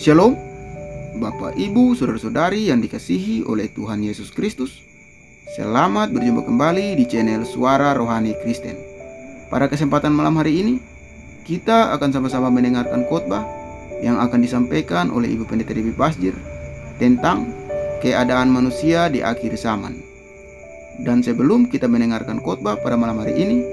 Shalom, Bapak, Ibu, Saudara-saudari yang dikasihi oleh Tuhan Yesus Kristus. Selamat berjumpa kembali di channel Suara Rohani Kristen. Pada kesempatan malam hari ini, kita akan sama-sama mendengarkan khotbah yang akan disampaikan oleh Ibu Pendeta Dewi Basjir tentang keadaan manusia di akhir zaman. Dan sebelum kita mendengarkan khotbah pada malam hari ini,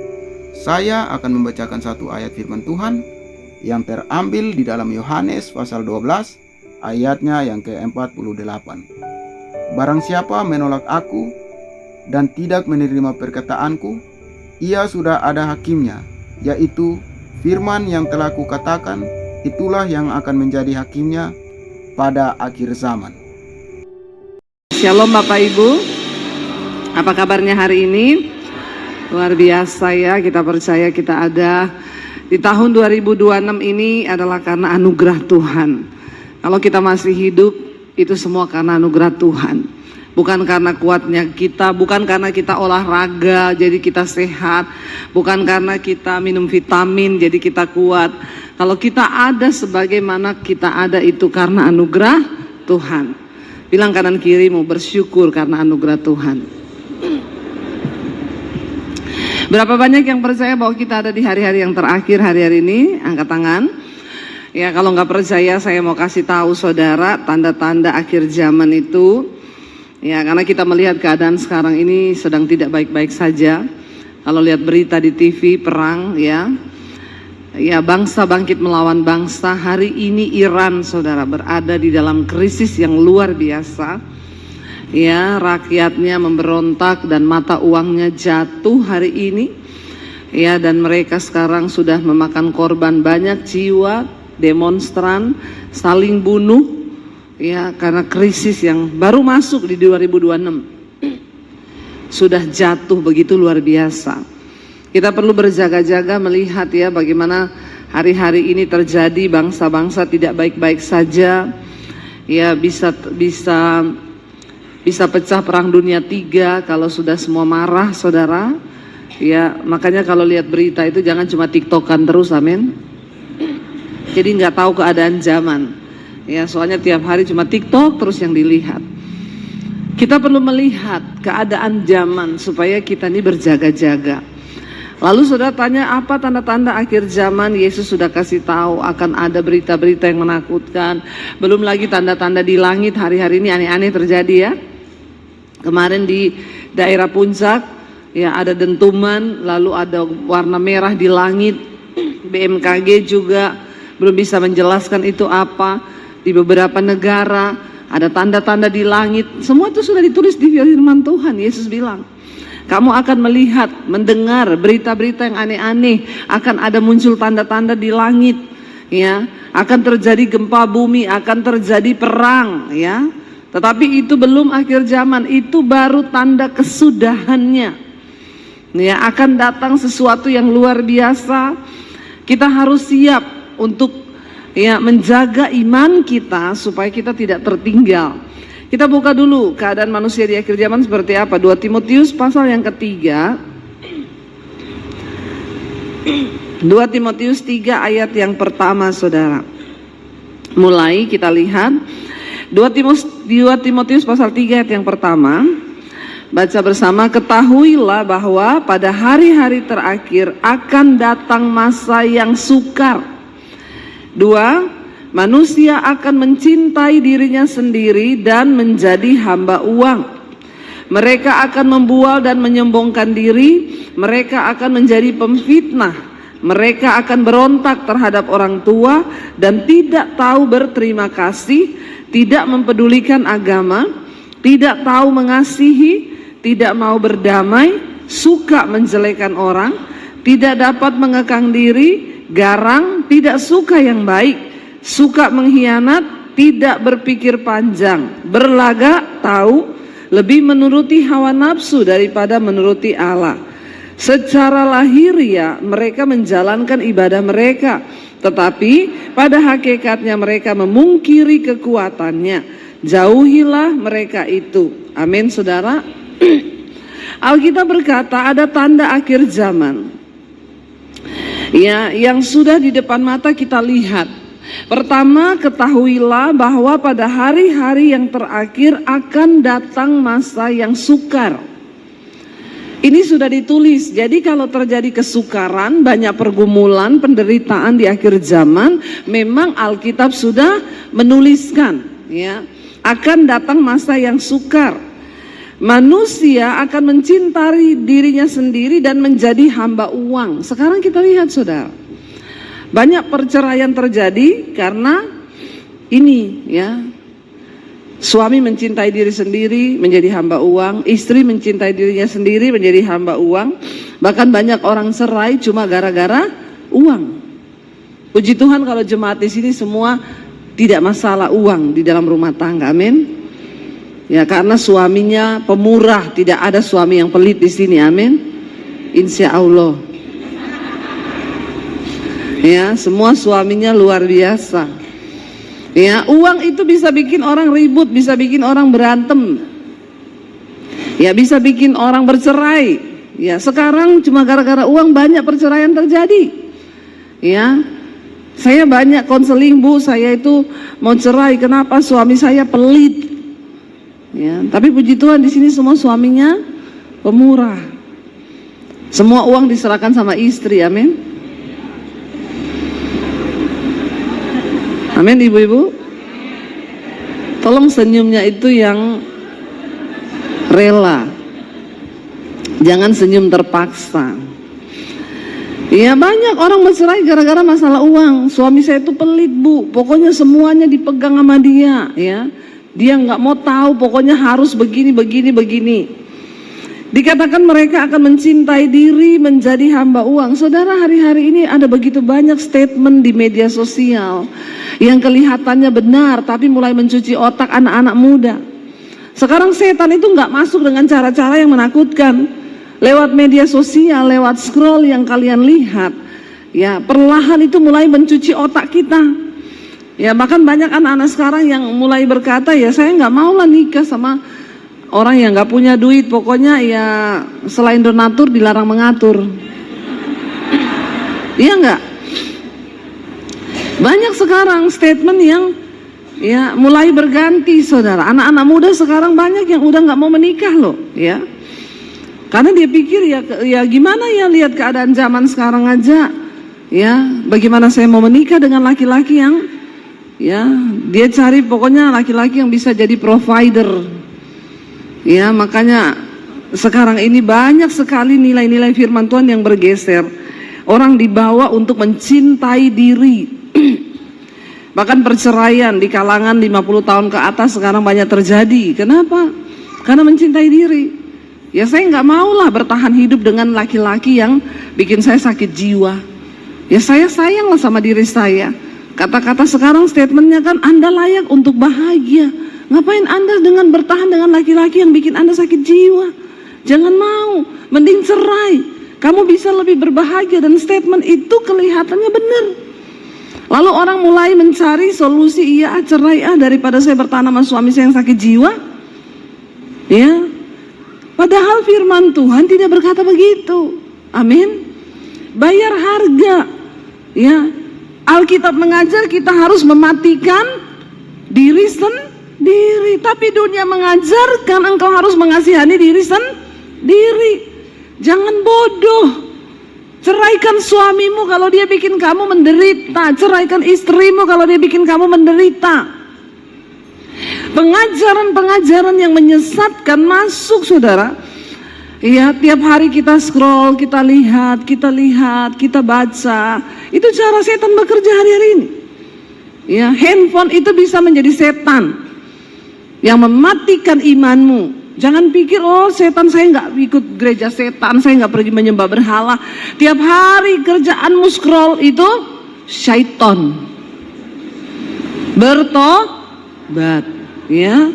saya akan membacakan satu ayat firman Tuhan yang terambil di dalam Yohanes pasal 12 ayatnya yang ke-48. Barang siapa menolak aku dan tidak menerima perkataanku, ia sudah ada hakimnya, yaitu firman yang telah kukatakan, itulah yang akan menjadi hakimnya pada akhir zaman. Shalom Bapak Ibu, apa kabarnya hari ini? Luar biasa ya, kita percaya kita ada di tahun 2026 ini adalah karena anugerah Tuhan. Kalau kita masih hidup, itu semua karena anugerah Tuhan. Bukan karena kuatnya kita, bukan karena kita olahraga jadi kita sehat, bukan karena kita minum vitamin jadi kita kuat. Kalau kita ada sebagaimana kita ada itu karena anugerah Tuhan. Bilang kanan kirimu, bersyukur karena anugerah Tuhan. Berapa banyak yang percaya bahwa kita ada di hari-hari yang terakhir hari-hari ini? Angkat tangan. Ya, kalau nggak percaya saya mau kasih tahu saudara tanda-tanda akhir zaman itu. Ya, karena kita melihat keadaan sekarang ini sedang tidak baik-baik saja. Kalau lihat berita di TV perang, ya bangsa bangkit melawan bangsa. Hari ini Iran saudara berada di dalam krisis yang luar biasa. Ya, rakyatnya memberontak dan mata uangnya jatuh hari ini. Ya, dan mereka sekarang sudah memakan korban banyak jiwa, demonstran saling bunuh. Ya, karena krisis yang baru masuk di 2026 sudah jatuh begitu luar biasa. Kita perlu berjaga-jaga melihat ya bagaimana hari-hari ini terjadi, bangsa-bangsa tidak baik-baik saja. Ya, bisa pecah perang dunia 3 kalau sudah semua marah saudara. Ya, makanya kalau lihat berita itu jangan cuma tiktokan terus, amin. Jadi nggak tahu keadaan zaman. Ya, soalnya tiap hari cuma tiktok terus yang dilihat. Kita perlu melihat keadaan zaman supaya kita ini berjaga-jaga. Lalu saudara tanya apa tanda-tanda akhir zaman? Yesus sudah kasih tahu akan ada berita-berita yang menakutkan. Belum lagi tanda-tanda di langit hari-hari ini aneh-aneh terjadi ya. Kemarin di daerah puncak ya ada dentuman, lalu ada warna merah di langit. BMKG juga belum bisa menjelaskan itu apa. Di beberapa negara ada tanda-tanda di langit. Semua itu sudah ditulis di firman Tuhan. Yesus bilang, kamu akan melihat, mendengar berita-berita yang aneh-aneh. Akan ada muncul tanda-tanda di langit. Ya, akan terjadi gempa bumi, akan terjadi perang. Ya, tetapi itu belum akhir zaman, itu baru tanda kesudahannya. Ya, akan datang sesuatu yang luar biasa. Kita harus siap untuk ya menjaga iman kita supaya kita tidak tertinggal. Kita buka dulu keadaan manusia di akhir zaman seperti apa. 2 Timotius pasal yang ketiga. 2 Timotius 3 ayat yang pertama saudara. Mulai kita lihat 2 Timotius pasal 3 ayat yang pertama. Baca bersama, ketahuilah bahwa pada hari-hari terakhir akan datang masa yang sukar. 2, manusia akan mencintai dirinya sendiri dan menjadi hamba uang. Mereka akan membual dan menyombongkan diri. Mereka akan menjadi pemfitnah. Mereka akan berontak terhadap orang tua dan tidak tahu berterima kasih, tidak mempedulikan agama, tidak tahu mengasihi, tidak mau berdamai, suka menjelekan orang, tidak dapat mengekang diri, garang, tidak suka yang baik, suka mengkhianat, tidak berpikir panjang, berlagak, tahu, lebih menuruti hawa nafsu daripada menuruti Allah. Secara lahiriah mereka menjalankan ibadah mereka, tetapi pada hakikatnya mereka memungkiri kekuatannya. Jauhilah mereka itu. Amin saudara. Alkitab berkata ada tanda akhir zaman. Ya, yang sudah di depan mata kita lihat. Pertama, ketahuilah bahwa pada hari-hari yang terakhir akan datang masa yang sukar. Ini sudah ditulis, jadi kalau terjadi kesukaran, banyak pergumulan, penderitaan di akhir zaman, memang Alkitab sudah menuliskan, ya, akan datang masa yang sukar. Manusia akan mencintai dirinya sendiri dan menjadi hamba uang. Sekarang kita lihat, saudara, banyak perceraian terjadi karena ini, ya. Suami mencintai diri sendiri menjadi hamba uang, istri mencintai dirinya sendiri menjadi hamba uang. Bahkan banyak orang cerai cuma gara-gara uang. Puji Tuhan kalau jemaat di sini semua tidak masalah uang di dalam rumah tangga, amin. Ya, karena suaminya pemurah, tidak ada suami yang pelit di sini, amin. Insya Allah. Ya, semua suaminya luar biasa. Ya, uang itu bisa bikin orang ribut, bisa bikin orang berantem. Ya, bisa bikin orang bercerai. Ya, sekarang cuma gara-gara uang banyak perceraian terjadi. Ya, saya banyak konseling, Bu, saya itu mau cerai, kenapa? Suami saya pelit. Ya, tapi puji Tuhan di sini semua suaminya pemurah. Semua uang diserahkan sama istri, amin. Amin, ibu-ibu. Tolong senyumnya itu yang rela. Jangan senyum terpaksa. Ya, banyak orang bercerai gara-gara masalah uang. Suami saya itu pelit, Bu. Pokoknya semuanya dipegang sama dia, ya. Dia nggak mau tahu, pokoknya harus begini, begini, begini. Dikatakan mereka akan mencintai diri menjadi hamba uang. Saudara, hari-hari ini ada begitu banyak statement di media sosial yang kelihatannya benar, tapi mulai mencuci otak anak-anak muda. Sekarang setan itu nggak masuk dengan cara-cara yang menakutkan. Lewat media sosial, lewat scroll yang kalian lihat, ya, perlahan itu mulai mencuci otak kita. Ya, bahkan banyak anak-anak sekarang yang mulai berkata, ya saya nggak mau lah nikah sama orang yang nggak punya duit, pokoknya ya selain donatur dilarang mengatur. Iya nggak? Banyak sekarang statement yang ya mulai berganti, saudara. Anak-anak muda sekarang banyak yang udah nggak mau menikah loh, ya. Karena dia pikir ya gimana ya, lihat keadaan zaman sekarang aja, ya. Bagaimana saya mau menikah dengan laki-laki yang ya, dia cari pokoknya laki-laki yang bisa jadi provider. Ya, makanya sekarang ini banyak sekali nilai-nilai firman Tuhan yang bergeser. Orang dibawa untuk mencintai diri. Bahkan perceraian di kalangan 50 tahun ke atas sekarang banyak terjadi. Kenapa? Karena mencintai diri. Ya, saya nggak mau lah bertahan hidup dengan laki-laki yang bikin saya sakit jiwa. Ya, saya sayang lah sama diri saya. Kata-kata sekarang statementnya kan, Anda layak untuk bahagia. Ngapain Anda dengan bertahan dengan laki-laki yang bikin Anda sakit jiwa? Jangan mau, mending cerai. Kamu bisa lebih berbahagia, dan statement itu kelihatannya benar. Lalu orang mulai mencari solusi, iya cerai daripada saya bertahan sama suami saya yang sakit jiwa. Ya, padahal firman Tuhan tidak berkata begitu. Amin. Bayar harga, ya. Alkitab mengajar kita harus mematikan diri sendiri, tapi dunia mengajarkan engkau harus mengasihani diri sendiri. Jangan bodoh. Ceraikan suamimu kalau dia bikin kamu menderita. Ceraikan istrimu kalau dia bikin kamu menderita. Pengajaran-pengajaran yang menyesatkan masuk, saudara. Ya, tiap hari kita scroll, kita lihat, kita baca. Itu cara setan bekerja hari-hari ini. Ya, handphone itu bisa menjadi setan yang mematikan imanmu. Jangan pikir, oh setan, saya nggak ikut gereja setan, saya nggak pergi menyembah berhala. Tiap hari kerjaanmu scroll itu syaiton. Bertobat, ya,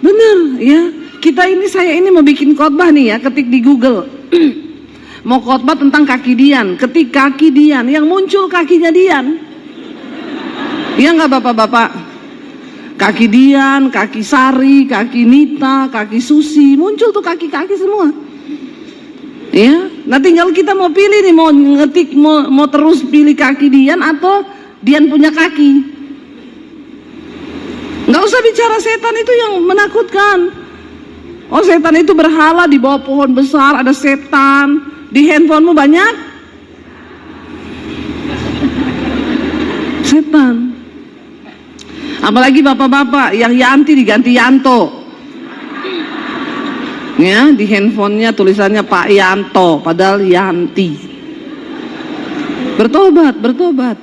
benar, ya. Saya ini mau bikin khotbah nih ya, ketik di Google. Mau khotbah tentang kaki Dian, ketik kaki Dian, yang muncul kakinya Dian. Iya nggak bapak-bapak? Kaki Dian, kaki Sari, kaki Nita, kaki Susi, muncul tuh kaki-kaki semua. Ya, nah tinggal kita mau pilih nih, mau ngetik, mau terus pilih kaki Dian atau Dian punya kaki. Nggak usah bicara setan itu yang menakutkan. Oh, setan itu berhala, di bawah pohon besar ada setan. Di handphonemu banyak setan. Apalagi bapak-bapak yang Yanti diganti Yanto. Ya, di handphonenya tulisannya Pak Yanto, padahal Yanti. Bertobat, bertobat.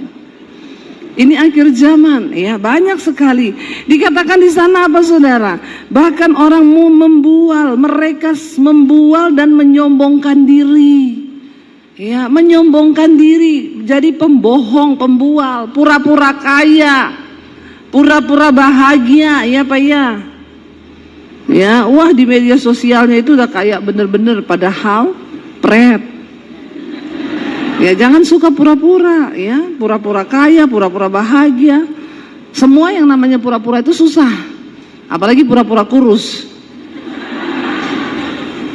Ini akhir zaman, ya, banyak sekali. Dikatakan di sana apa, saudara? Bahkan orang mau membual, mereka membual dan menyombongkan diri. Ya, menyombongkan diri, jadi pembohong, pembual, pura-pura kaya, pura-pura bahagia, ya Pak ya. Ya, wah di media sosialnya itu udah kayak bener-bener, padahal pret. Ya, jangan suka pura-pura, ya, pura-pura kaya, pura-pura bahagia. Semua yang namanya pura-pura itu susah, apalagi pura-pura kurus.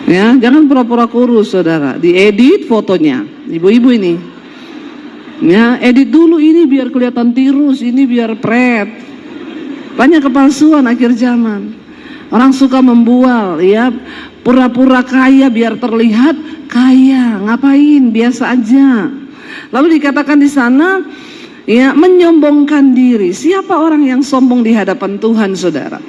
Ya, jangan pura-pura kurus, saudara. Diedit fotonya, ibu-ibu ini. Ya, edit dulu ini biar kelihatan tirus, ini biar pret. Banyak kepalsuan akhir zaman. Orang suka membual, ya, pura-pura kaya biar terlihat kaya. Ngapain? Biasa aja. Lalu dikatakan di sana, ya, menyombongkan diri. Siapa orang yang sombong di hadapan Tuhan, saudara?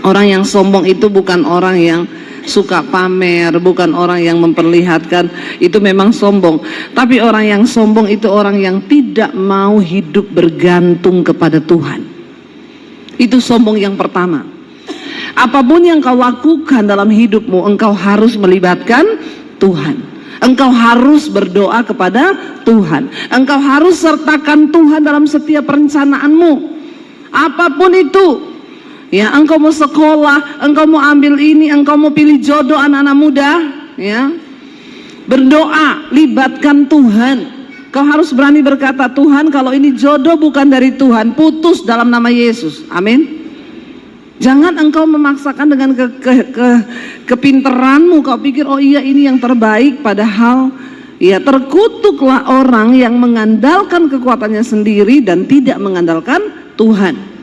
Orang yang sombong itu bukan orang yang suka pamer, bukan orang yang memperlihatkan, itu memang sombong. Tapi orang yang sombong itu orang yang tidak mau hidup bergantung kepada Tuhan. Itu sombong yang pertama. Apapun yang kau lakukan dalam hidupmu, engkau harus melibatkan Tuhan. Engkau harus berdoa kepada Tuhan. Engkau harus sertakan Tuhan dalam setiap perencanaanmu. Apapun itu. Ya, engkau mau sekolah, engkau mau ambil ini, engkau mau pilih jodoh anak-anak muda, ya. Berdoa, libatkan Tuhan. Kau harus berani berkata, Tuhan, kalau ini jodoh bukan dari Tuhan, putus dalam nama Yesus. Amin. Jangan engkau memaksakan dengan kepinteranmu. Kau pikir, oh iya ini yang terbaik, padahal ya terkutuklah orang yang mengandalkan kekuatannya sendiri dan tidak mengandalkan Tuhan.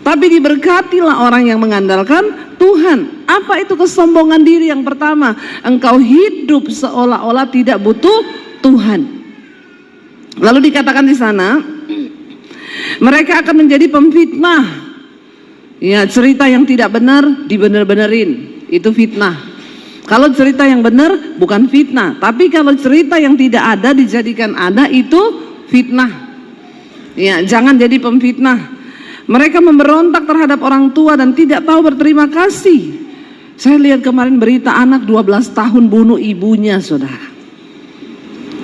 Tapi diberkatilah orang yang mengandalkan Tuhan. Apa itu kesombongan diri yang pertama? Engkau hidup seolah-olah tidak butuh Tuhan. Lalu dikatakan di sana, mereka akan menjadi pemfitnah. Ya, cerita yang tidak benar dibener-benerin, itu fitnah. Kalau cerita yang benar bukan fitnah, tapi kalau cerita yang tidak ada dijadikan ada, itu fitnah. Ya, jangan jadi pemfitnah. Mereka memberontak terhadap orang tua dan tidak tahu berterima kasih. Saya lihat kemarin berita anak 12 tahun bunuh ibunya, saudara.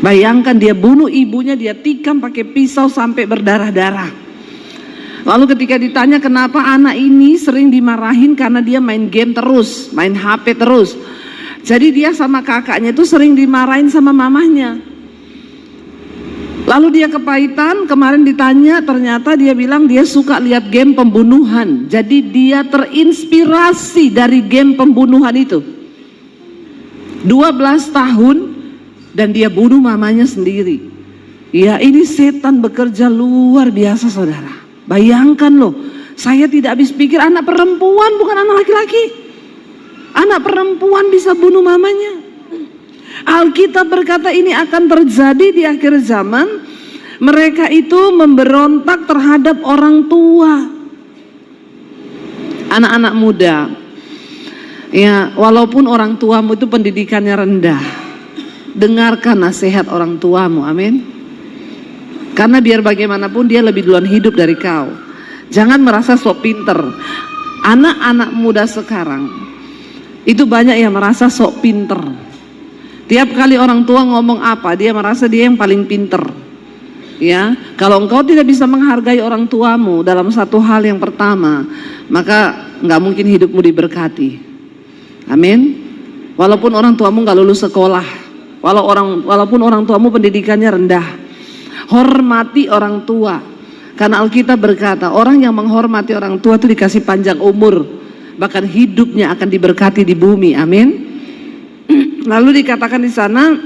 Bayangkan, dia bunuh ibunya, dia tikam pakai pisau sampai berdarah-darah. Lalu ketika ditanya kenapa anak ini sering dimarahin, karena dia main game terus, main HP terus. Jadi dia sama kakaknya itu sering dimarahin sama mamahnya. Lalu dia kepahitan, kemarin ditanya, ternyata dia bilang dia suka lihat game pembunuhan. Jadi dia terinspirasi dari game pembunuhan itu. 12 tahun dan dia bunuh mamanya sendiri. Ya, ini setan bekerja luar biasa, saudara. Bayangkan loh, saya tidak habis pikir anak perempuan bukan anak laki-laki. Anak perempuan bisa bunuh mamanya. Alkitab berkata ini akan terjadi di akhir zaman. Mereka itu memberontak terhadap orang tua. Anak-anak muda, ya, walaupun orang tuamu itu pendidikannya rendah, dengarkan nasihat orang tuamu, amin. Karena biar bagaimanapun dia lebih duluan hidup dari kau. Jangan merasa sok pinter. Anak-anak muda sekarang itu banyak yang merasa sok pinter. Tiap kali orang tua ngomong apa, dia merasa dia yang paling pinter. Ya, kalau engkau tidak bisa menghargai orang tuamu dalam satu hal yang pertama, maka nggak mungkin hidupmu diberkati. Amin. Walaupun orang tuamu nggak lulus sekolah, walaupun orang tuamu pendidikannya rendah, hormati orang tua. Karena Alkitab berkata orang yang menghormati orang tua itu dikasih panjang umur, bahkan hidupnya akan diberkati di bumi. Amin. Lalu dikatakan di sana,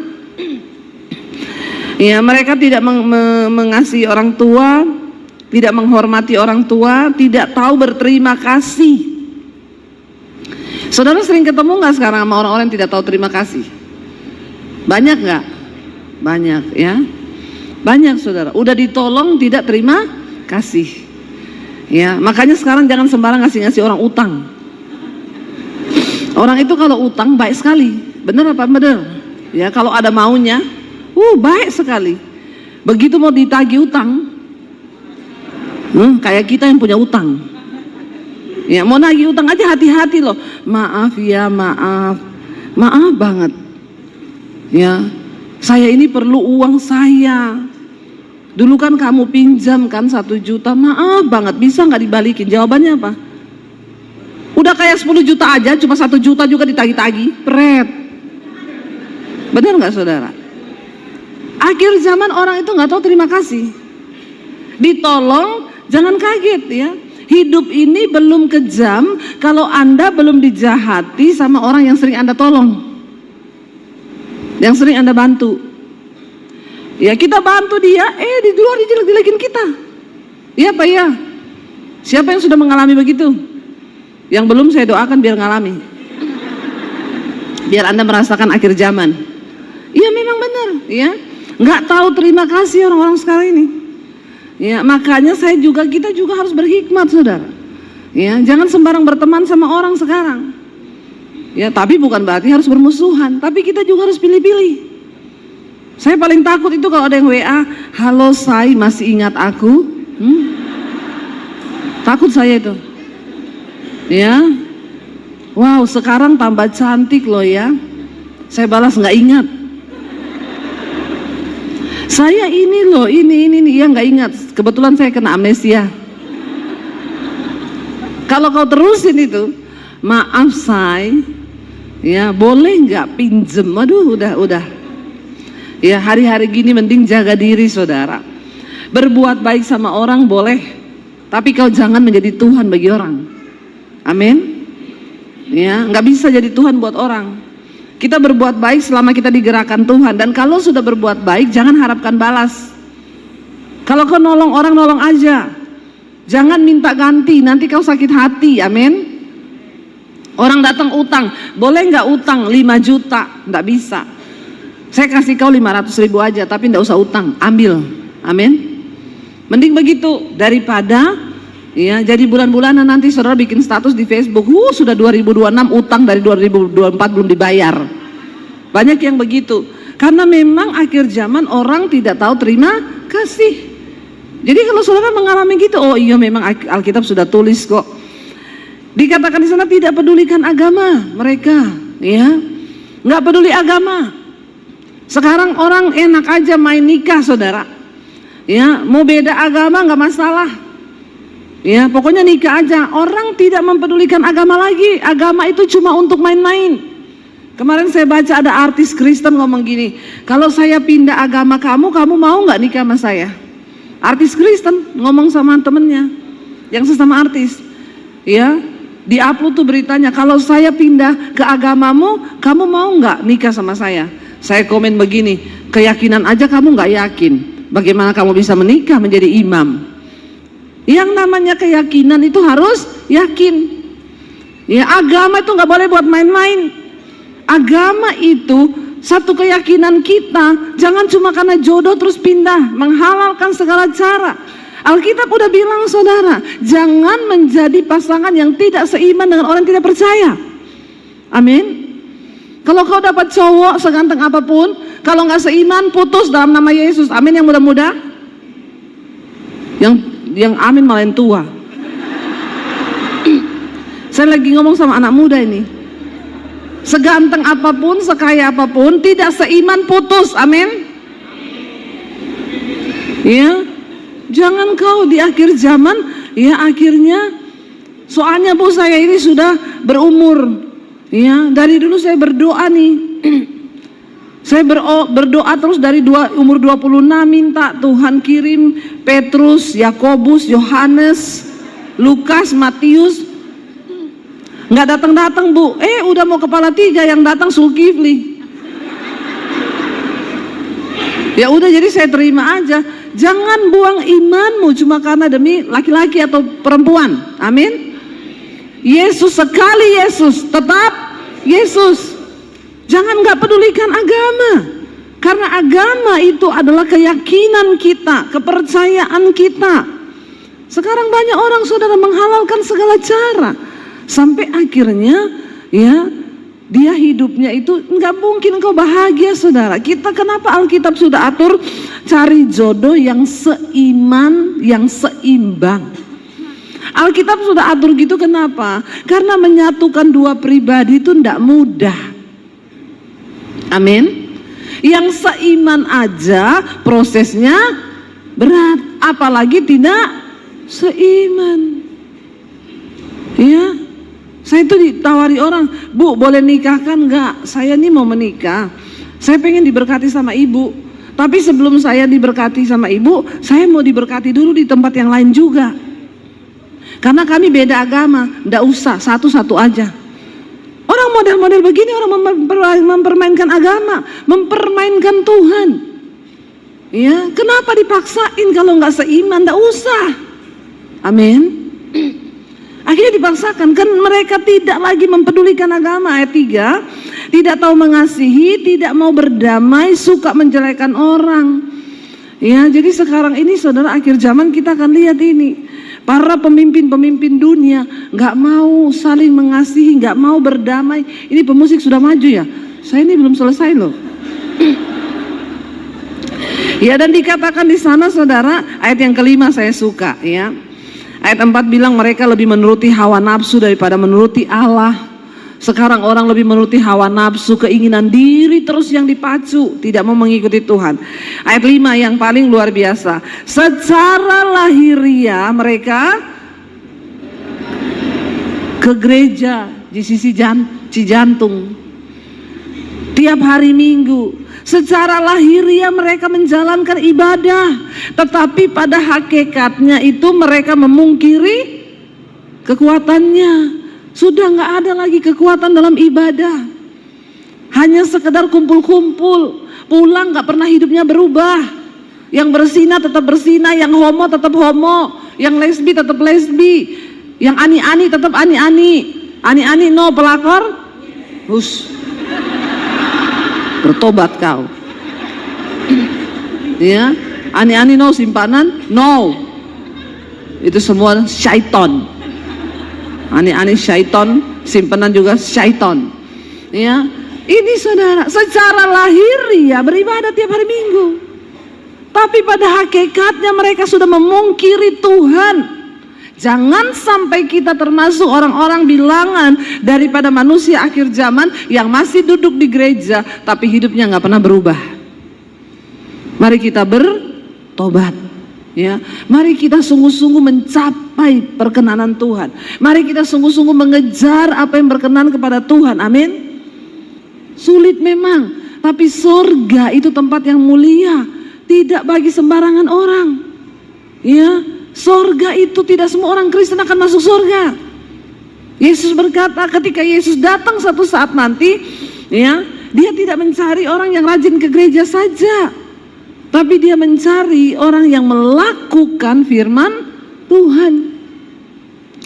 Ya, mereka tidak mengasihi orang tua, tidak menghormati orang tua, tidak tahu berterima kasih. Saudara sering ketemu nggak sekarang sama orang-orang yang tidak tahu terima kasih? Banyak nggak? Banyak ya. Banyak saudara. Udah ditolong tidak terima kasih. Ya, makanya sekarang jangan sembarang ngasih orang utang. Orang itu kalau utang baik sekali. Bener apa bener? Ya, kalau ada maunya, baik sekali. Begitu mau ditagih utang, kayak kita yang punya utang. Ya, mau nagih utang aja hati-hati loh. Maaf ya, maaf banget. Ya, saya ini perlu uang saya. Dulu kan kamu pinjam kan 1 juta, maaf banget, bisa nggak dibalikin? Jawabannya apa? Udah kayak 10 juta aja, cuma 1 juta juga ditagih-tagih, pret. Benar nggak saudara? Akhir zaman orang itu nggak tahu terima kasih. Ditolong, jangan kaget ya. Hidup ini belum kejam kalau Anda belum dijahati sama orang yang sering Anda tolong, yang sering Anda bantu. Ya, kita bantu dia, di luar dijelek-jelekin kita. Iya Pak ya? Siapa yang sudah mengalami begitu? Yang belum saya doakan biar ngalami. Biar Anda merasakan akhir zaman. Iya memang benar, ya. Nggak tahu terima kasih orang-orang sekarang ini. Ya, makanya kita juga harus berhikmat, saudara. Ya, jangan sembarang berteman sama orang sekarang. Ya, tapi bukan berarti harus bermusuhan, tapi kita juga harus pilih-pilih. Saya paling takut itu kalau ada yang WA, halo Say, masih ingat aku? Takut saya itu. Ya, wow, sekarang tambah cantik loh ya. Saya balas nggak ingat. Saya ini loh, ini ya nggak ingat. Kebetulan saya kena amnesia. Kalau kau terusin itu, maaf Say, ya boleh nggak pinjem? Aduh, udah. Ya, hari-hari gini mending jaga diri saudara. Berbuat baik sama orang boleh, tapi kau jangan menjadi Tuhan bagi orang. Amin. Ya, nggak bisa jadi Tuhan buat orang. Kita berbuat baik selama kita digerakkan Tuhan, dan kalau sudah berbuat baik jangan harapkan balas. Kalau kau nolong orang, nolong aja, jangan minta ganti, nanti kau sakit hati. Amin. Orang datang utang, boleh nggak utang 5 juta? Nggak bisa. Saya kasih kau 500.000 aja, tapi nggak usah utang, ambil. Amin. Mending begitu daripada ya jadi bulan-bulanan nanti saudara bikin status di Facebook, sudah 2026 utang dari 2024 belum dibayar. Banyak yang begitu. Karena memang akhir zaman orang tidak tahu terima kasih. Jadi kalau saudara mengalami gitu, oh iya memang Alkitab sudah tulis kok. Dikatakan di sana tidak pedulikan agama mereka, ya, nggak peduli agama. Sekarang orang enak aja main nikah saudara. Ya, mau beda agama nggak masalah. Ya, pokoknya nikah aja. Orang tidak mempedulikan agama lagi. Agama itu cuma untuk main-main. Kemarin saya baca ada artis Kristen ngomong gini, kalau saya pindah agama kamu mau nggak nikah sama saya? Artis Kristen ngomong sama temennya yang sesama artis. Ya, di-upload tuh beritanya, kalau saya pindah ke agamamu, kamu mau nggak nikah sama saya? Saya komen begini, keyakinan aja kamu nggak yakin, bagaimana kamu bisa menikah menjadi imam? Yang namanya keyakinan itu harus yakin. Ya, agama itu nggak boleh buat main-main. Agama itu satu keyakinan kita. Jangan cuma karena jodoh terus pindah, menghalalkan segala cara. Alkitab udah bilang saudara, jangan menjadi pasangan yang tidak seiman dengan orang yang tidak percaya. Amin. Kalau kau dapat cowok seganteng apapun, kalau nggak seiman, putus dalam nama Yesus. Amin. Yang muda-muda, yang amin malah yang tua. Saya lagi ngomong sama anak muda ini, seganteng apapun, sekaya apapun, tidak seiman, putus. Amin. Ya, jangan kau di akhir zaman, ya akhirnya, soalnya Bu saya ini sudah berumur. Ya, dari dulu saya berdoa nih. Saya berdoa terus dari umur 26, minta Tuhan kirim Petrus, Yakobus, Yohanes, Lukas, Matius. Nggak datang-datang Bu. Udah mau kepala 3 yang datang Zulkifli. Ya udah, jadi saya terima aja. Jangan buang imanmu cuma karena demi laki-laki atau perempuan. Amin. Yesus sekali, Yesus tetap Yesus. Jangan nggak pedulikan agama, karena agama itu adalah keyakinan kita, kepercayaan kita. Sekarang banyak orang, saudara, menghalalkan segala cara sampai akhirnya ya dia hidupnya itu nggak mungkin kau bahagia, saudara. Kita kenapa Alkitab sudah atur cari jodoh yang seiman, yang seimbang. Alkitab sudah atur gitu, kenapa? Karena menyatukan dua pribadi itu tidak mudah. Amin. Yang seiman aja prosesnya berat, apalagi tidak seiman. Ya, saya itu ditawari orang, Bu boleh nikahkan enggak? Saya nih mau menikah, saya pengen diberkati sama ibu. Tapi sebelum saya diberkati sama ibu, saya mau diberkati dulu di tempat yang lain juga. Karena kami beda agama, enggak usah, satu-satu aja. Orang model-model begini, orang mempermainkan agama, mempermainkan Tuhan. Ya, kenapa dipaksain kalau nggak seiman? Enggak usah. Amin. Akhirnya dipaksakan, kan mereka tidak lagi mempedulikan agama. Ayat 3, tidak tahu mengasihi, tidak mau berdamai, suka menjelekan orang. Ya, jadi sekarang ini, saudara, akhir zaman kita akan lihat ini. Para pemimpin-pemimpin dunia nggak mau saling mengasihi, nggak mau berdamai. Ini pemusik sudah maju ya? Saya ini belum selesai loh. Ya, dan dikatakan di sana, saudara, ayat yang kelima saya suka ya. Ayat 4 bilang mereka lebih menuruti hawa nafsu daripada menuruti Allah. Sekarang orang lebih menuruti hawa nafsu, keinginan diri terus yang dipacu, tidak mau mengikuti Tuhan. Ayat 5 yang paling luar biasa. Secara lahiriah mereka ke gereja di sisi Cijantung tiap hari Minggu. Secara lahiriah mereka menjalankan ibadah, tetapi pada hakikatnya itu mereka memungkiri kekuatannya. Sudah nggak ada lagi kekuatan dalam ibadah. Hanya sekedar kumpul-kumpul, pulang nggak pernah hidupnya berubah. Yang berzina tetap berzina, yang homo tetap homo, yang lesbi tetap lesbi, yang ani-ani tetap ani-ani. Ani-ani no pelakor, hus. Bertobat kau. Ya, ani-ani no simpanan, no. Itu semua syaiton. Ani-ani syaiton, simpanan juga syaiton. Ya, ini saudara, secara lahiriah beribadah tiap hari Minggu, tapi pada hakikatnya mereka sudah memungkiri Tuhan. Jangan sampai kita termasuk orang-orang bilangan daripada manusia akhir zaman yang masih duduk di gereja tapi hidupnya nggak pernah berubah. Mari kita bertobat. Ya, mari kita sungguh-sungguh mencapai perkenanan Tuhan. Mari kita sungguh-sungguh mengejar apa yang berkenan kepada Tuhan. Amin. Sulit memang, tapi sorga itu tempat yang mulia, tidak bagi sembarangan orang. Ya, sorga itu tidak semua orang Kristen akan masuk sorga. Yesus berkata ketika Yesus datang satu saat nanti, ya, dia tidak mencari orang yang rajin ke gereja saja, tapi dia mencari orang yang melakukan firman Tuhan.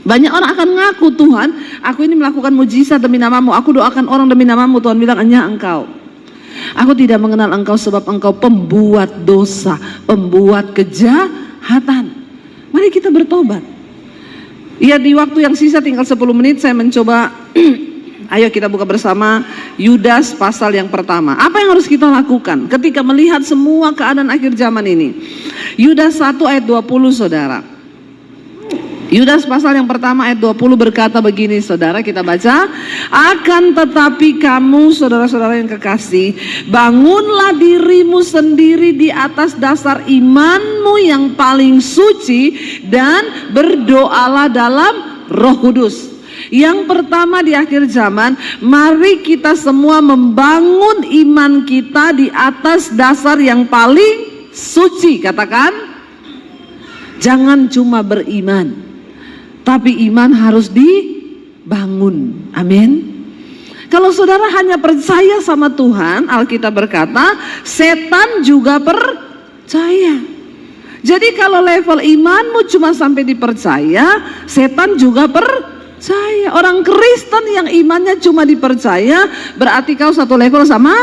Banyak orang akan ngaku, Tuhan, aku ini melakukan mujizat demi namamu, aku doakan orang demi namamu. Tuhan bilang, hanya engkau. Aku tidak mengenal engkau sebab engkau pembuat dosa, pembuat kejahatan. Mari kita bertobat. Ya, di waktu yang sisa tinggal 10 menit saya mencoba ayo kita buka bersama Yudas pasal yang pertama. Apa yang harus kita lakukan ketika melihat semua keadaan akhir zaman ini? Yudas 1 ayat 20, saudara. Yudas pasal yang pertama ayat 20 berkata begini, saudara, kita baca. Akan tetapi kamu, saudara-saudara yang kekasih, bangunlah dirimu sendiri di atas dasar imanmu yang paling suci dan berdoalah dalam Roh Kudus. Yang pertama di akhir zaman, mari kita semua membangun iman kita di atas dasar yang paling suci. Katakan, jangan cuma beriman, tapi iman harus dibangun. Amin. Kalau saudara hanya percaya sama Tuhan, Alkitab berkata, setan juga percaya. Jadi kalau level imanmu cuma sampai dipercaya, setan juga percaya. Orang Kristen yang imannya cuma dipercaya, berarti kau satu level sama?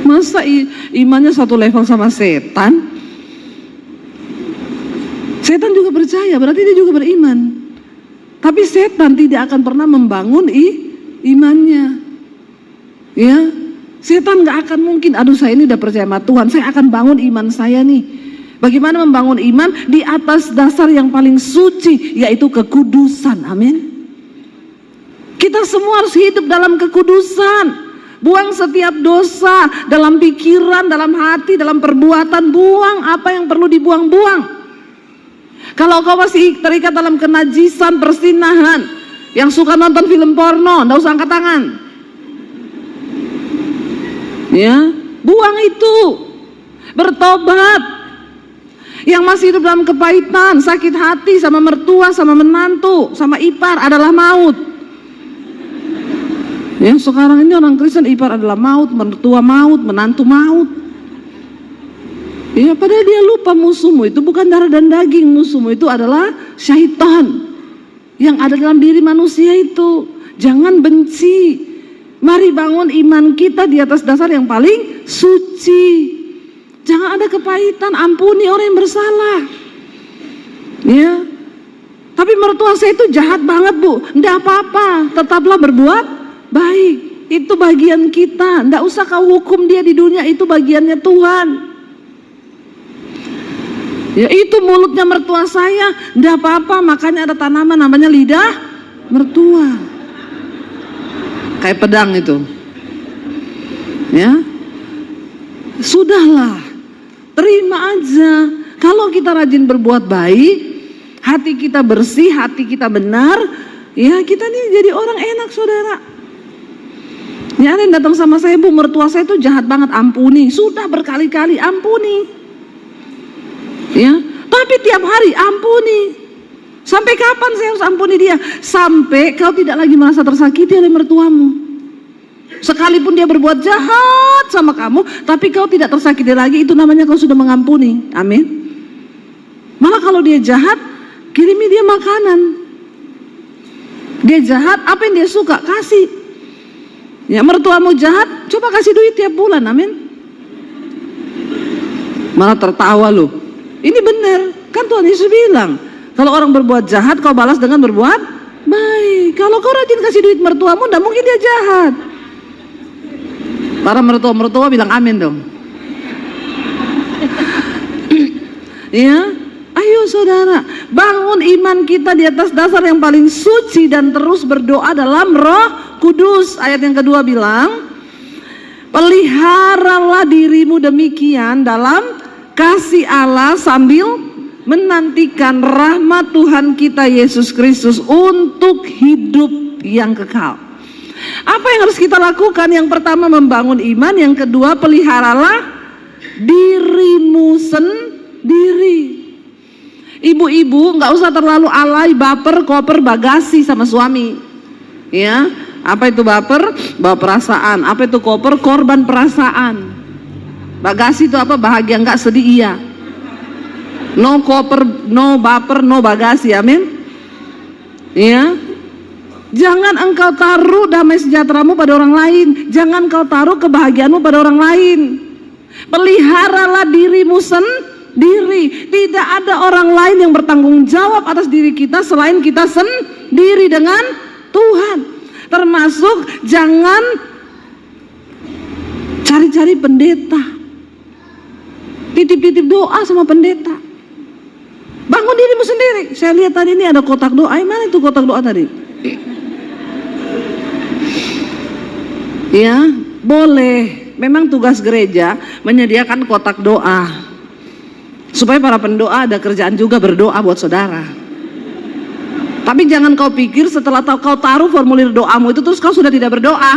Masa imannya satu level sama setan? Setan juga percaya, berarti dia juga beriman. Tapi setan tidak akan pernah membangun imannya. Ya, setan gak akan mungkin, aduh saya ini udah percaya sama Tuhan, saya akan bangun iman saya nih. Bagaimana membangun iman? Di atas dasar yang paling suci, yaitu kekudusan. Amin. Kita semua harus hidup dalam kekudusan. Buang setiap dosa dalam pikiran, dalam hati, dalam perbuatan. Buang apa yang perlu dibuang-buang. Kalau kau masih terikat dalam kenajisan, persinahan, yang suka nonton film porno, nggak usah angkat tangan. Ya, buang itu. Bertobat. Yang masih hidup dalam kepahitan, sakit hati sama mertua, sama menantu, sama ipar adalah maut. Ya, sekarang ini orang Kristen ipar adalah maut, mertua maut, menantu maut. Ya, padahal dia lupa musuhmu itu bukan darah dan daging, musuhmu itu adalah syaitan yang ada dalam diri manusia itu. Jangan benci. Mari bangun iman kita di atas dasar yang paling suci. Jangan ada kepahitan, ampuni orang yang bersalah. Ya. Tapi mertua saya itu jahat banget, Bu. Enggak apa-apa, tetaplah berbuat baik. Itu bagian kita. Enggak usah kau hukum dia di dunia, itu bagiannya Tuhan. Ya, itu mulutnya mertua saya, enggak apa-apa, makanya ada tanaman namanya lidah mertua. Kayak pedang itu. Ya. Sudahlah. Terima aja. Kalau kita rajin berbuat baik, hati kita bersih, hati kita benar, ya kita nih jadi orang enak, saudara. Ya, ada yang datang sama saya, Bu, mertua saya itu jahat banget, ampuni. Sudah berkali-kali, ampuni. Ya, tapi tiap hari ampuni. Sampai kapan saya harus ampuni dia? Sampai kau tidak lagi merasa tersakiti oleh mertuamu. Sekalipun dia berbuat jahat sama kamu, tapi kau tidak tersakiti lagi, itu namanya kau sudah mengampuni. Amin. Malah kalau dia jahat, kirimi dia makanan. Dia jahat, apa yang dia suka, kasih. Ya, mertuamu jahat, coba kasih duit tiap bulan. Amin. Malah tertawa loh. Ini benar, kan Tuhan Yesus bilang, kalau orang berbuat jahat kau balas dengan berbuat baik. Kalau kau rajin kasih duit mertuamu, tidak mungkin dia jahat. Para mertua-mertua bilang amin dong. Ya, ayo saudara, bangun iman kita di atas dasar yang paling suci dan terus berdoa dalam Roh Kudus. Ayat yang kedua bilang, peliharalah dirimu demikian dalam kasih Allah sambil menantikan rahmat Tuhan kita Yesus Kristus untuk hidup yang kekal. Apa yang harus kita lakukan? Yang pertama membangun iman, yang kedua peliharalah dirimu sendiri. Ibu-ibu nggak usah terlalu alay, baper, koper, bagasi sama suami. Ya, apa itu baper? Bawa perasaan. Apa itu koper? Korban perasaan. Bagasi itu apa? Bahagia enggak, sedih iya. No koper, no baper, no bagasi. Amin. Ya. Jangan engkau taruh damai sejahteramu pada orang lain. Jangan kau taruh kebahagiaanmu pada orang lain. Peliharalah dirimu sendiri. Tidak ada orang lain yang bertanggung jawab atas diri kita selain kita sendiri dengan Tuhan. Termasuk jangan cari-cari pendeta, titip-titip doa sama pendeta. Bangun dirimu sendiri. Saya lihat tadi ini ada kotak doa. Mana itu kotak doa tadi? Ya, boleh. Memang tugas gereja menyediakan kotak doa supaya para pendoa ada kerjaan juga berdoa buat saudara. Tapi jangan kau pikir setelah kau taruh formulir doamu itu terus kau sudah tidak berdoa.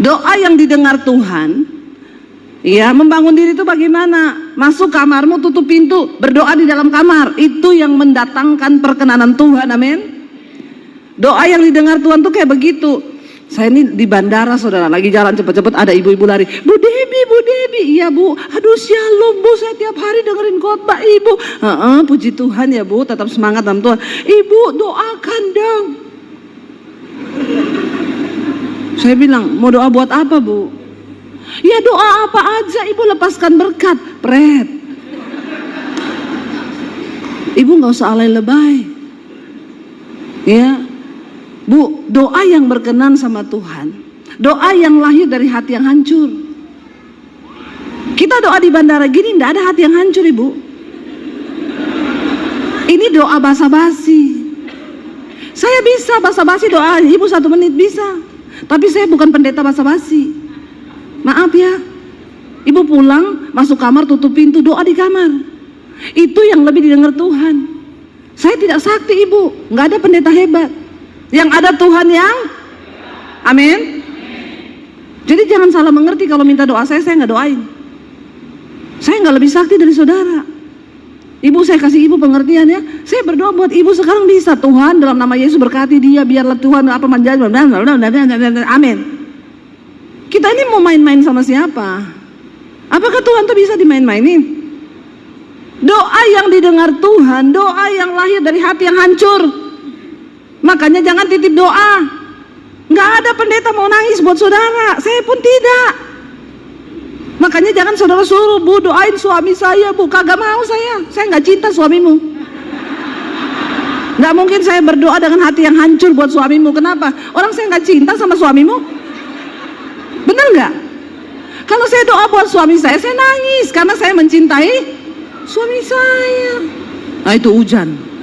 Doa yang didengar Tuhan, ya, membangun diri itu bagaimana? Masuk kamarmu, tutup pintu, berdoa di dalam kamar. Itu yang mendatangkan perkenanan Tuhan. Amin. Doa yang didengar Tuhan tuh kayak begitu. Saya ini di bandara saudara, lagi jalan cepet-cepet ada ibu-ibu lari, Bu Debi, iya Bu, aduh shalom Bu, saya tiap hari dengerin khotbah Ibu. Puji Tuhan ya Bu, tetap semangat dalam Tuhan. Ibu doakan dong. Saya bilang, mau doa buat apa Bu? Ya doa apa aja, Ibu lepaskan berkat. Pret. Ibu gak usah alay lebay. Ya, Bu, doa yang berkenan sama Tuhan, doa yang lahir dari hati yang hancur. Kita doa di bandara gini tidak ada hati yang hancur Ibu. Ini doa basa-basi. Saya bisa basa-basi doa Ibu 1 menit bisa, tapi saya bukan pendeta basa-basi. Maaf ya, Ibu pulang masuk kamar tutup pintu doa di kamar. Itu yang lebih didengar Tuhan. Saya tidak sakti Ibu, nggak ada pendeta hebat. Yang ada Tuhan yang amin. Jadi jangan salah mengerti, kalau minta doa saya nggak doain. Saya nggak lebih sakti dari saudara. Ibu, saya kasih Ibu pengertian ya. Saya berdoa buat Ibu sekarang bisa. Tuhan dalam nama Yesus berkati dia, biarlah Tuhan apa menjadi. Amin. Kita ini mau main-main sama siapa? Apakah Tuhan tuh bisa dimain-mainin? Doa yang didengar Tuhan, doa yang lahir dari hati yang hancur. Makanya jangan titip doa. Nggak ada pendeta mau nangis buat saudara, saya pun tidak. Makanya jangan saudara suruh, Bu doain suami saya Bu, kagak mau saya nggak cinta suamimu. Nggak mungkin saya berdoa dengan hati yang hancur buat suamimu. Kenapa? Orang saya nggak cinta sama suamimu. Benar nggak? Kalau saya doa buat suami saya nangis karena saya mencintai suami saya. Nah itu hujan.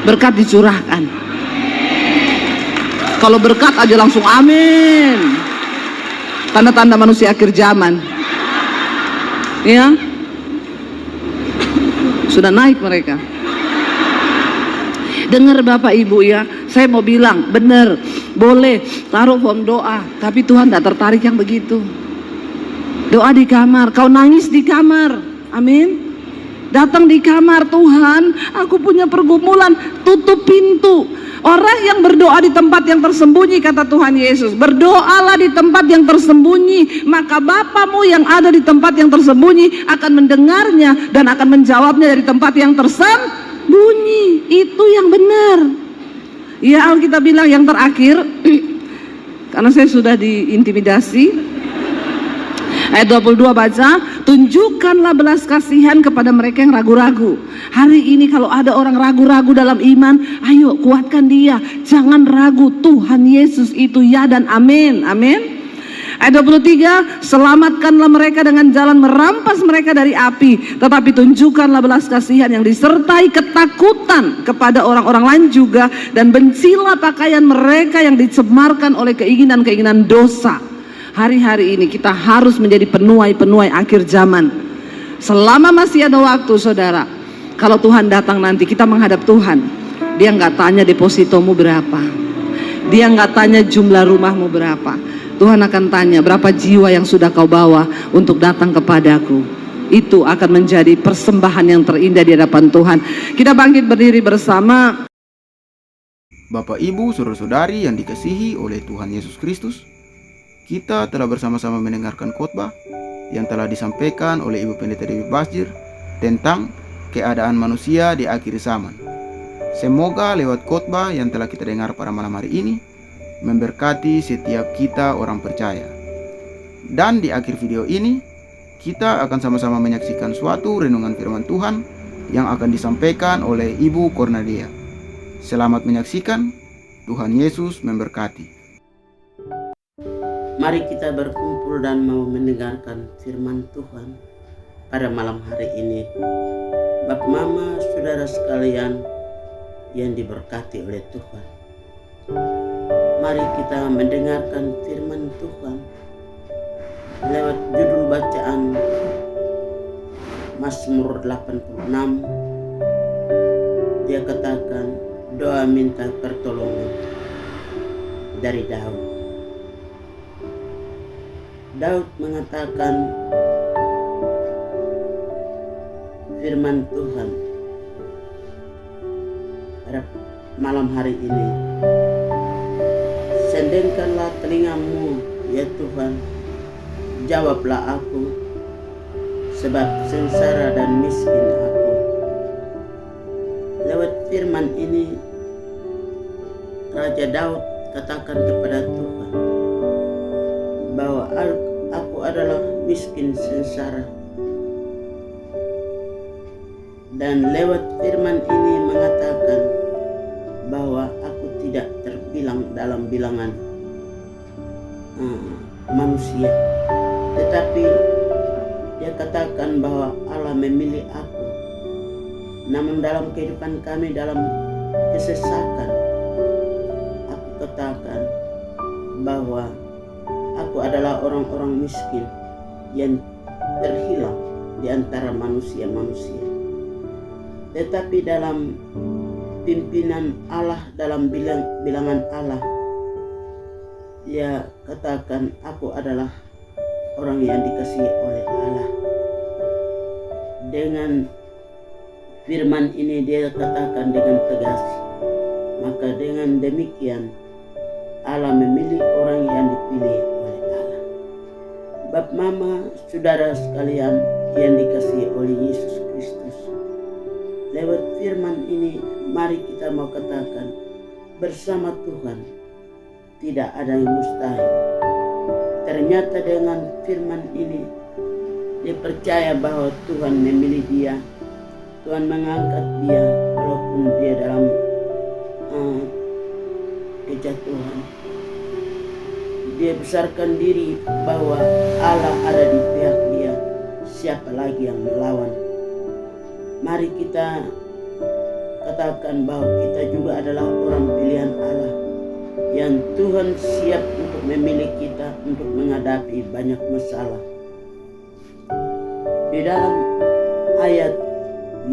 Berkat dicurahkan. Kalau berkat aja langsung amin. Tanda-tanda manusia akhir zaman. Ya. Sudah naik mereka. Dengar Bapak Ibu ya, saya mau bilang benar, boleh taruh form doa, tapi Tuhan tidak tertarik yang begitu. Doa di kamar, kau nangis di kamar. Amin. Datang di kamar, Tuhan aku punya pergumulan, tutup pintu. Orang yang berdoa di tempat yang tersembunyi, kata Tuhan Yesus, berdoalah di tempat yang tersembunyi, maka Bapamu yang ada di tempat yang tersembunyi akan mendengarnya dan akan menjawabnya dari tempat yang tersembunyi. Itu yang benar. Ya, Alkitab bilang yang terakhir karena saya sudah diintimidasi. Ayat 22 baca, tunjukkanlah belas kasihan kepada mereka yang ragu-ragu. Hari ini kalau ada orang ragu-ragu dalam iman, ayo kuatkan dia. Jangan ragu, Tuhan Yesus itu ya dan amin. Amin. Ayat 23, selamatkanlah mereka dengan jalan merampas mereka dari api, tetapi tunjukkanlah belas kasihan yang disertai ketakutan kepada orang-orang lain juga, dan bencilah pakaian mereka yang dicemarkan oleh keinginan-keinginan dosa. Hari-hari ini kita harus menjadi penuai-penuai akhir zaman. Selama masih ada waktu saudara, kalau Tuhan datang nanti kita menghadap Tuhan, dia nggak tanya depositomu berapa, dia nggak tanya jumlah rumahmu berapa. Tuhan akan tanya berapa jiwa yang sudah kau bawa untuk datang kepadaku. Itu akan menjadi persembahan yang terindah di hadapan Tuhan. Kita bangkit berdiri bersama. Bapak Ibu, saudara-saudari yang dikasihi oleh Tuhan Yesus Kristus, kita telah bersama-sama mendengarkan khotbah yang telah disampaikan oleh Ibu Pendeta Dewi Basjir tentang keadaan manusia di akhir zaman. Semoga lewat khotbah yang telah kita dengar pada malam hari ini memberkati setiap kita orang percaya. Dan di akhir video ini kita akan sama-sama menyaksikan suatu renungan firman Tuhan yang akan disampaikan oleh Ibu Cornelia. Selamat menyaksikan. Tuhan Yesus memberkati. Mari kita berkumpul dan mau mendengarkan firman Tuhan pada malam hari ini. Bapak, Mama, saudara sekalian yang diberkati oleh Tuhan, mari kita mendengarkan firman Tuhan lewat judul bacaan Mazmur 86. Dia katakan doa minta pertolongan dari Daud. Daud mengatakan firman Tuhan pada malam hari ini. Sendengkanlah telingamu ya Tuhan, jawablah aku, sebab sengsara dan miskin aku. Lewat firman ini Raja Daud katakan kepada Tuhan bahwa aku adalah miskin sengsara. Dan lewat firman ini mengatakan bahwa aku tidak terbilang dalam bilangan manusia, tetapi dia katakan bahwa Allah memilih aku. Namun dalam kehidupan kami dalam kesesakan, aku katakan bahwa aku adalah orang-orang miskin yang terhilang di antara manusia-manusia. Tetapi dalam pimpinan Allah, dalam bilangan Allah, dia katakan aku adalah orang yang dikasihi oleh Allah. Dengan firman ini dia katakan dengan tegas, maka dengan demikian Allah memilih orang yang dipilih oleh Allah. Bapa, Mama, saudara sekalian yang dikasihi oleh Yesus Kristus, lewat firman ini mari kita mau katakan bersama Tuhan tidak ada yang mustahil. Ternyata dengan firman ini dia percaya bahwa Tuhan memilih dia, Tuhan mengangkat dia walaupun dia dalam kejatuhan. Dia besarkan diri bahwa Allah ada di pihak dia, siapa lagi yang melawan. Mari kita katakan bahwa kita juga adalah orang pilihan Allah yang Tuhan siap untuk memilih kita untuk menghadapi banyak masalah. Di dalam ayat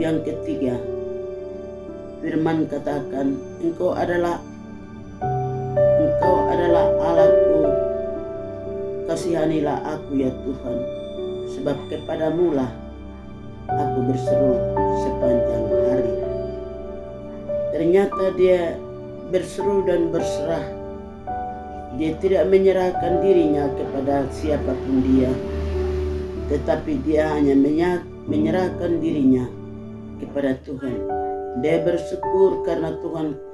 yang ketiga, firman katakan, Engkau adalah Allahku, kasihanilah aku ya Tuhan, sebab kepadamulah aku berseru sepanjang hari. Ternyata dia berseru dan berserah. Dia tidak menyerahkan dirinya kepada siapapun dia, tetapi dia hanya menyerahkan dirinya kepada Tuhan. Dia bersyukur karena Tuhan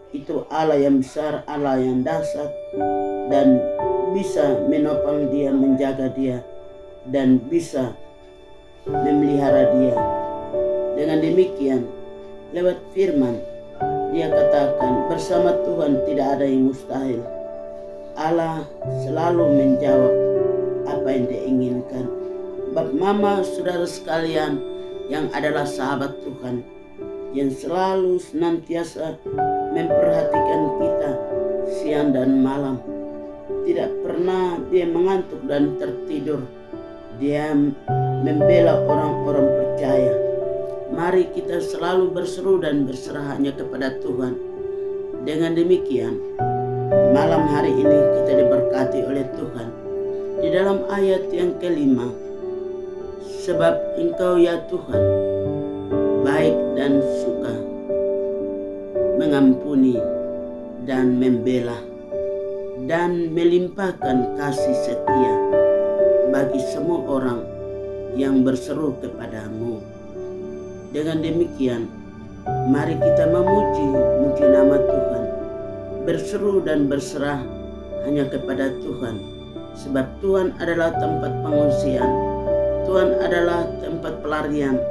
itu Allah yang besar, Allah yang dahsyat, dan bisa menopang dia, menjaga dia, dan bisa memelihara dia. Dengan demikian, lewat firman, dia katakan bersama Tuhan tidak ada yang mustahil. Allah selalu menjawab apa yang dia inginkan. Bapak, Mama, saudara sekalian yang adalah sahabat Tuhan, yang selalu senantiasa memperhatikan kita siang dan malam. Tidak pernah dia mengantuk dan tertidur. Dia membela orang-orang percaya. Mari kita selalu berseru dan berserah hanya kepada Tuhan. Dengan demikian, malam hari ini kita diberkati oleh Tuhan. Di dalam ayat yang kelima, sebab Engkau ya Tuhan baik dan suka mengampuni dan membela dan melimpahkan kasih setia bagi semua orang yang berseru kepadamu. Dengan demikian, mari kita memuji nama Tuhan, berseru dan berserah hanya kepada Tuhan, sebab Tuhan adalah tempat pengungsian, Tuhan adalah tempat pelarian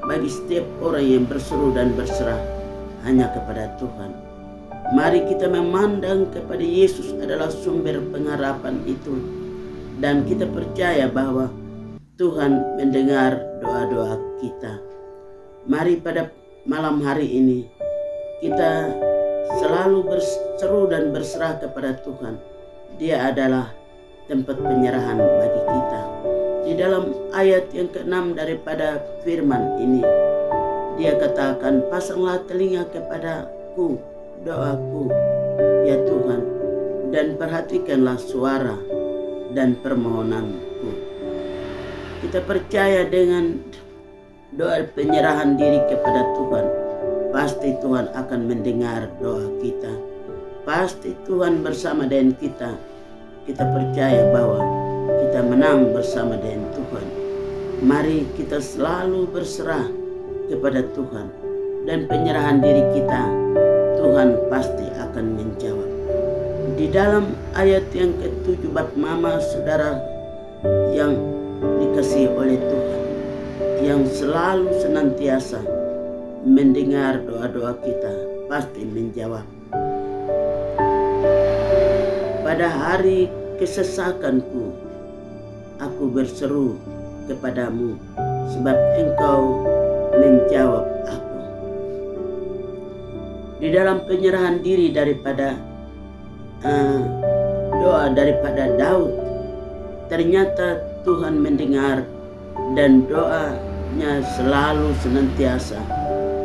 bagi setiap orang yang berseru dan berserah hanya kepada Tuhan. Mari kita memandang kepada Yesus adalah sumber pengharapan itu, dan kita percaya bahwa Tuhan mendengar doa-doa kita. Mari pada malam hari ini kita selalu berseru dan berserah kepada Tuhan. Dia adalah tempat penyerahan bagi kita. Di dalam ayat yang ke-6 daripada firman ini, dia katakan, pasanglah telinga kepadaku, doaku, ya Tuhan, dan perhatikanlah suara dan permohonanku. Kita percaya dengan doa penyerahan diri kepada Tuhan. pasti Tuhan akan mendengar doa kita. Pasti Tuhan bersama dengan kita. Kita percaya bahwa kita menang bersama dengan Tuhan. Mari kita selalu berserah kepada Tuhan, dan penyerahan diri kita, Tuhan pasti akan menjawab. Di dalam ayat yang ke-7, bab mama saudara yang dikasihi oleh Tuhan, yang selalu senantiasa mendengar doa-doa kita, pasti menjawab. Pada hari kesesakanku, aku berseru kepadamu, sebab engkau menjawab aku. Di dalam penyerahan diri daripada doa daripada Daud, ternyata Tuhan mendengar, dan doanya selalu senantiasa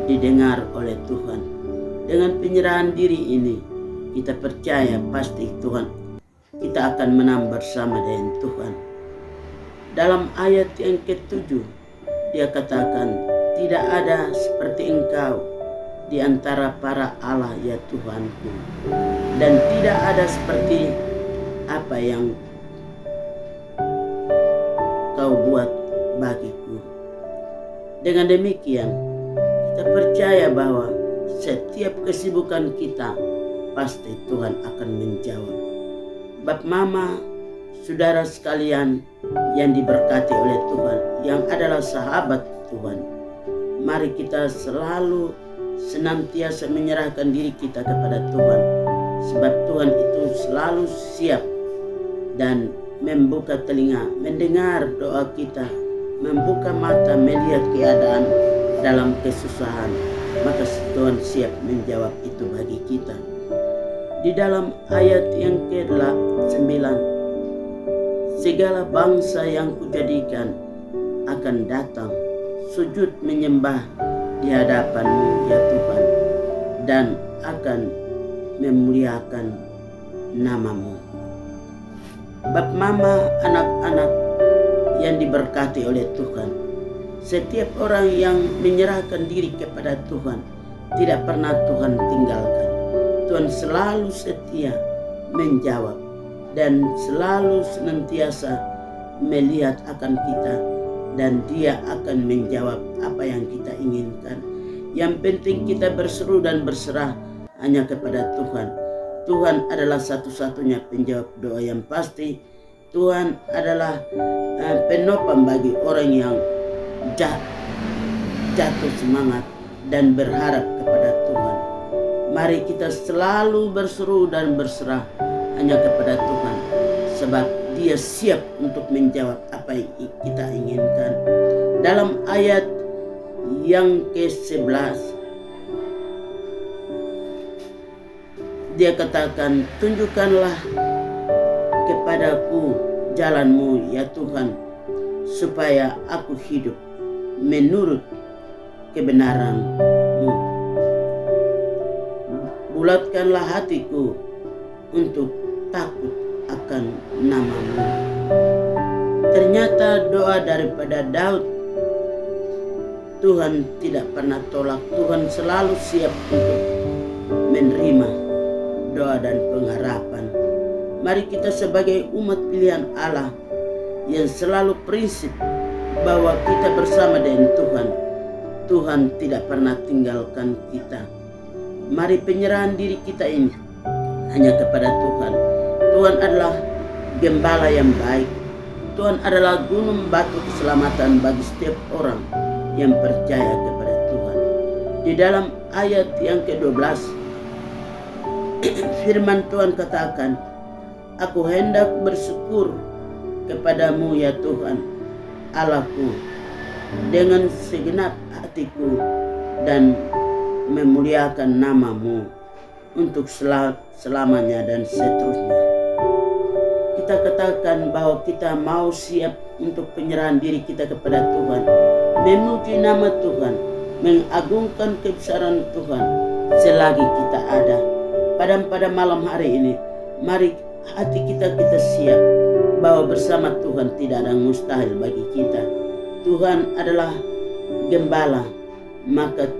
didengar oleh Tuhan. Dengan penyerahan diri ini, kita percaya pasti Tuhan, kita akan menang bersama dengan Tuhan. Dalam ayat yang ke-7, dia katakan, tidak ada seperti engkau di antara para Allah ya Tuhanku, dan tidak ada seperti apa yang kau buat bagiku. Dengan demikian, kita percaya bahwa setiap kesibukan kita, pasti Tuhan akan menjawab. Bab mama, saudara sekalian yang diberkati oleh Tuhan, yang adalah sahabat Tuhan, mari kita selalu senantiasa menyerahkan diri kita kepada Tuhan, sebab Tuhan itu selalu siap dan membuka telinga, mendengar doa kita, membuka mata, melihat keadaan dalam kesusahan, maka Tuhan siap menjawab itu bagi kita. Di dalam ayat yang ke-9, segala bangsa yang kujadikan akan datang sujud menyembah di hadapan-Mu ya Tuhan, dan akan memuliakan nama-Mu. Bab mama, anak-anak yang diberkati oleh Tuhan, setiap orang yang menyerahkan diri kepada Tuhan, tidak pernah Tuhan tinggalkan. Tuhan selalu setia menjawab dan selalu senantiasa melihat akan kita, dan Dia akan menjawab apa yang kita inginkan. Yang penting kita berseru dan berserah hanya kepada Tuhan. Tuhan adalah satu-satunya penjawab doa yang pasti. Tuhan adalah penopang bagi orang yang jatuh semangat dan berharap kepada Tuhan. Mari kita selalu berseru dan berserah hanya kepada Tuhan, sebab Dia siap untuk menjawab apa yang kita inginkan. Dalam ayat yang ke-11, Dia katakan, tunjukkanlah kepadaku jalan-Mu ya Tuhan, supaya aku hidup menurut kebenaran-Mu. Bulatkanlah hatiku untuk takut akan nama-Mu. Ternyata doa daripada Daud, Tuhan tidak pernah tolak. Tuhan selalu siap untuk menerima doa dan pengharapan. Mari kita sebagai umat pilihan Allah yang selalu prinsip bahwa kita bersama dengan Tuhan, Tuhan tidak pernah tinggalkan kita. Mari penyerahan diri kita ini hanya kepada Tuhan. Tuhan adalah gembala yang baik. Tuhan adalah gunung batu keselamatan bagi setiap orang yang percaya kepada Tuhan. Di dalam ayat yang ke-12, firman Tuhan katakan, aku hendak bersyukur kepadamu ya Tuhan, Allahku, dengan segenap hatiku, dan memuliakan nama-Mu untuk selamanya dan seterusnya. Kita katakan bahwa kita mau siap untuk penyerahan diri kita kepada Tuhan, memuji nama Tuhan, mengagungkan kebesaran Tuhan selagi kita ada. Pada malam hari ini, mari hati kita siap bahwa bersama Tuhan tidak ada yang mustahil bagi kita. Tuhan adalah gembala, maka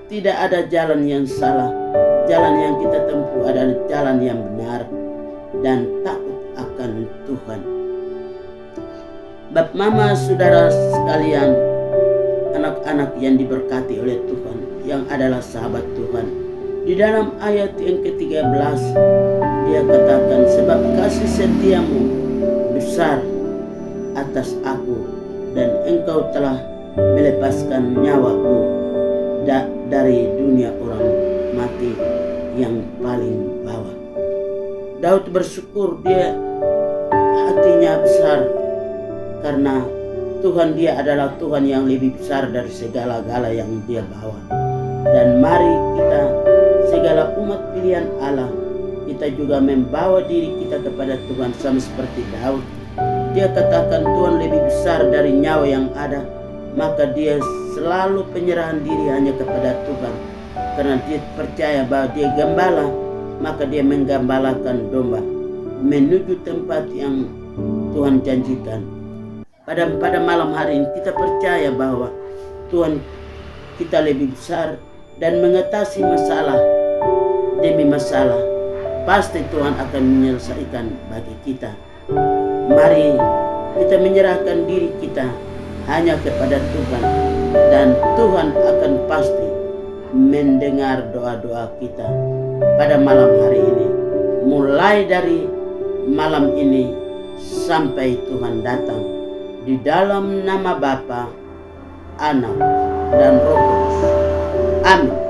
tidak ada jalan yang salah. Jalan yang kita tempuh adalah jalan yang benar dan takut akan Tuhan. Bapak, Mama, saudara sekalian, anak-anak yang diberkati oleh Tuhan, yang adalah sahabat Tuhan. Di dalam ayat yang ke-13, dia katakan, sebab kasih setiamu besar atas aku, dan engkau telah melepaskan nyawaku dari dunia orang mati yang paling bawah. Daud bersyukur, dia hatinya besar karena Tuhan dia adalah Tuhan yang lebih besar dari segala-gala yang dia bawa. Dan mari kita, segala umat pilihan Allah, kita juga membawa diri kita kepada Tuhan sama seperti Daud. Dia katakan Tuhan lebih besar dari nyawa yang ada, maka dia selalu penyerahan diri hanya kepada Tuhan. Karena dia percaya bahwa dia gembala, maka dia menggembalakan domba menuju tempat yang Tuhan janjikan. Pada malam hari ini kita percaya bahwa Tuhan kita lebih besar dan mengatasi masalah demi masalah. Pasti Tuhan akan menyelesaikan bagi kita. Mari kita menyerahkan diri kita hanya kepada Tuhan, dan Tuhan akan pasti mendengar doa-doa kita pada malam hari ini. Mulai dari malam ini sampai Tuhan datang, di dalam nama Bapa, Anak, dan Roh Kudus. Amin.